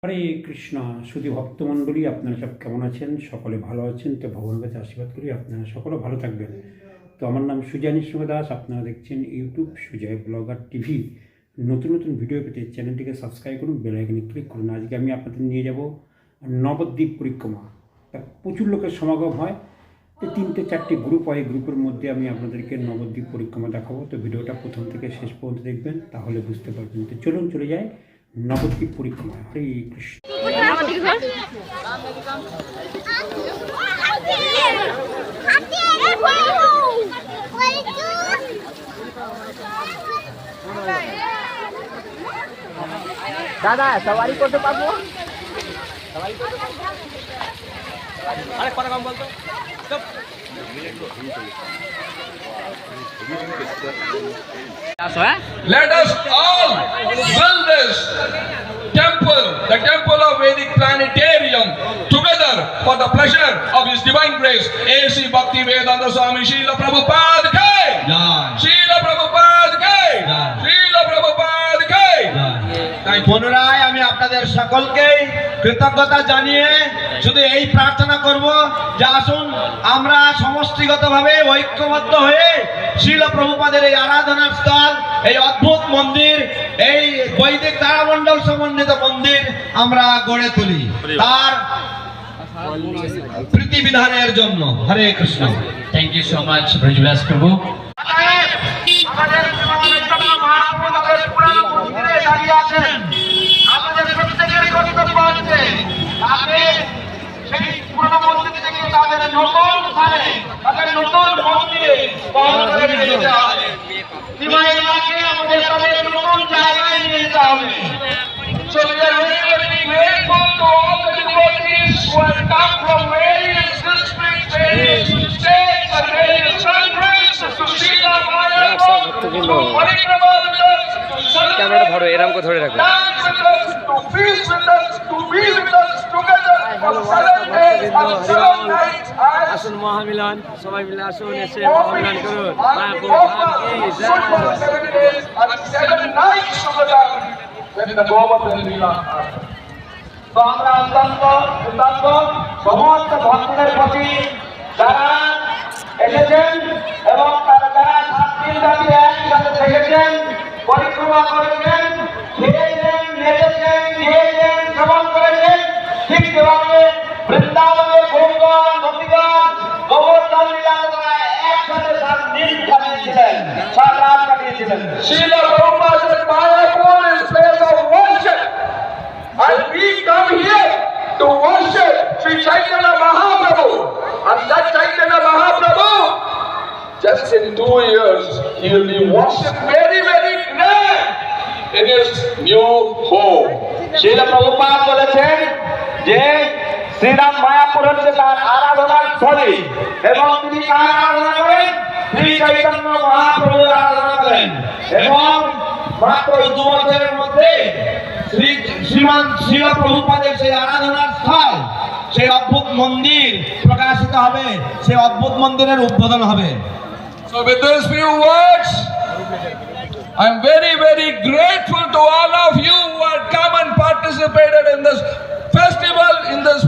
হরে কৃষ্ণ সুধী ভক্তমণ্ডলী, আপনারা সব কেমন আছেন? সকলে ভালো আছেন তো ভগবানের কাছে আশীর্বাদ করি আপনারা সকলে ভালো থাকবেন। তো আমার নাম সুজয় নৃসিংহ দাস, আপনারা দেখছেন ইউটিউব সুজয় ব্লগার টিভি। নতুন নতুন ভিডিও পেতে চ্যানেলটিকে সাবস্ক্রাইব করুন, বেল আইকনে ক্লিক করুন। আজকে আমি আপনাদের নিয়ে যাব নবদ্বীপ পরিক্রমা। তা প্রচুর লোকের সমাগম হয়, তো 3-4টি গ্রুপ হয়। গ্রুপের মধ্যে আমি আপনাদেরকে নবদ্বীপ পরিক্রমা দেখাবো। তো ভিডিওটা প্রথম থেকে শেষ পর্যন্ত দেখবেন, তাহলে বুঝতে পারবেন। তো চলুন চলে যায় নবদ্বীপ পরিক্রমা। হরে কৃষ্ণ। দাদা সবারই করতে পারবো? আরে কথা কম বলতো। Let us all build this temple, the temple of Vedic Planetarium, together for the pleasure of His Divine Grace. A.C. Bhakti Vedanta Swami Srila Prabhupada Ki Jai, Srila Prabhupada Ki Jai, Srila Prabhupada Ki Jai. পুনরায় আমি আপনাদের সকলকে কৃতজ্ঞতা জানিয়ে শুধু এই প্রার্থনা করব যে আসুন আমরা সমষ্টিগতভাবে ঐক্যবদ্ধ হয়ে শ্রীল প্রভুপাদের এই আরাধনার স্থল, এই অদ্ভুত মন্দির, এই বৈদিক তারামণ্ডল সমন্বিত মন্দির আমরা গড়ে তুলি তার প্রীতিবিধানের জন্য। হরে Krishna. Thank you so much, Brajvilas Prabhu. আমাদের প্রত্যেকেরই কর্তব্য আছে সেই পুরনো মন্দির থেকে তাদের নতুন স্থানে, তাদের নতুন মন্দিরে বহন করে নিয়ে যেতে হবে। সীমাইলাকে আমাদের তাদের নতুন জায়গায় নিয়ে যেতে হবে। So we are very, very grateful to all the devotees who have come from various districts, various states, and various countries to see the Mayapur, to Parikrama with us, to celebrate, dance with us, to feast with us, to be with us together for 7 days and 7 nights. আসুন মহামিলন, সবাই মিলে আসুন, এসে মহামিলন করুন। মায়াপুর ধাম কি জয়। 7 days and 7 nights together when the Govardhan Leela happens. তো আমরা অত্যন্ত কৃতজ্ঞ সমস্ত ভক্তদের প্রতি যারা এসেছেন এবং তারা যারা 7 দিন ব্যাপী একসাথে থেকেছেন, পরিক্রমা করেছেন, খেয়েছেন, নেচেছেন, গিয়েছেন, শ্রবণ করেছেন। ঠিক যেভাবে বৃন্দাবনে গৌরগণ, গোপীগণ, গোবর্ধন লীলা তারা একসাথে 7 দিন কাটিয়েছিলেন, 7 রাত কাটিয়েছিলেন। Srila Prabhupada said Mayapur is place of worship, and we come here to worship Sri Chaitanya Mahaprabhu, and that Chaitanya Mahaprabhu, just in 2 years, he will be worshipped very, very grand in his new home. Srila Prabhupada বলেছেন যে শ্রীরাম মায়াপুর হচ্ছে তার আরাধনার স্থলী এবং তিনি কার আরাধনা করেন? শ্রী চৈতন্য মহাপ্রভুর আরাধনা করেন। এবং মাত্র 2 বছরের মধ্যে শ্রীমান শ্রীল প্রভুপাদের সেই আরাধনার স্থল, সেই অদ্ভুত মন্দির প্রকাশিত হবে, সেই অদ্ভুত মন্দিরের উদ্বোধন হবে। So with these few words, I am very, very grateful to all of you who have come and participated in this festival, in this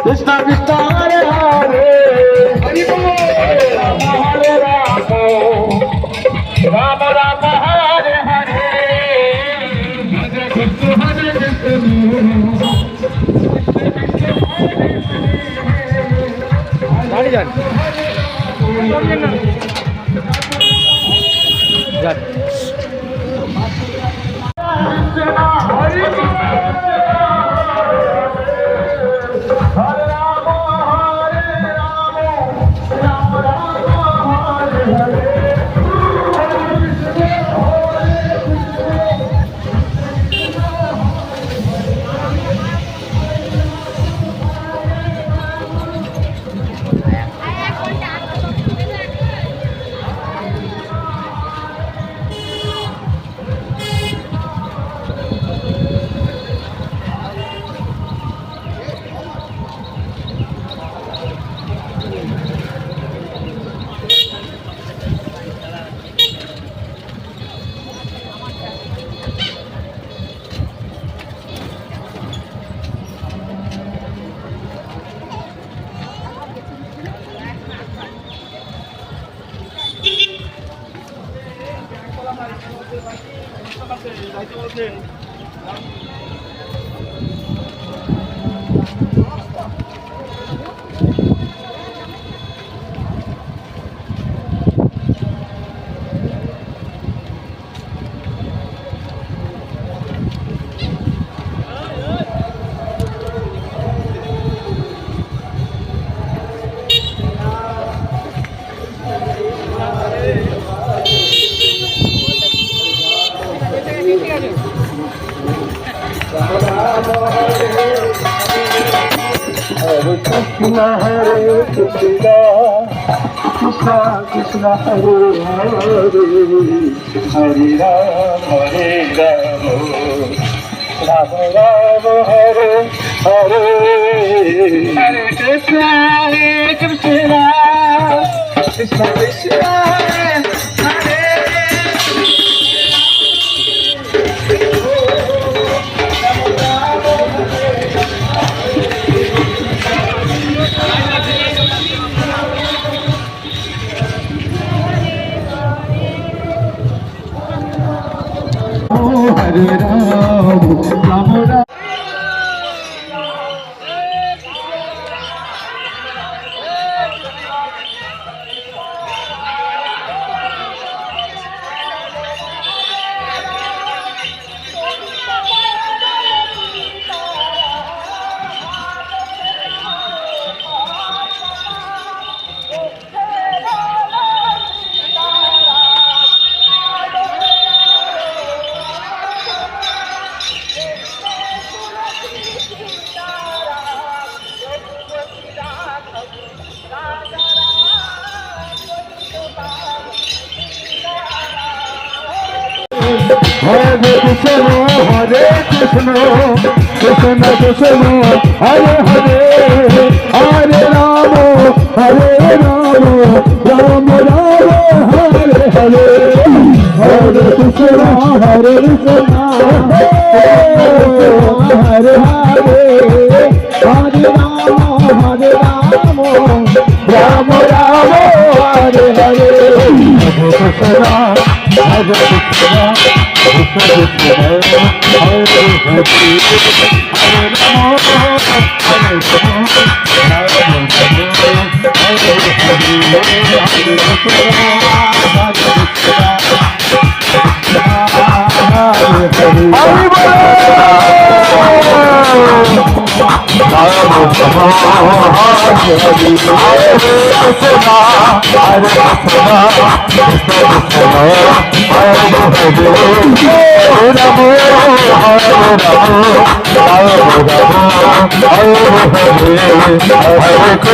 Krishna Krishna Hare Hare Hare Rama Hare Rama Rama Rama Hare Hare Hare Krishna Hare Krishna দাঁড়িয়ে যান যান Hare Krishna Hare Krishna Krishna Krishna Hare Hare Hare Rama Rama Rama Hare Hare Hare Krishna Krishna Krishna Hare Hare Hare Ram, Ram Ram. Hare Krishna, Hare Krishna, Krishna Krishna, Hare Hare, Hare Rama, Hare Rama, Rama Rama, Hare Hare, Hare Krishna, Hare Krishna, Hare Hare, Hare Rama, Hare Rama, Rama Rama, Hare Hare, Hare Krishna, Hare Krishna. Hare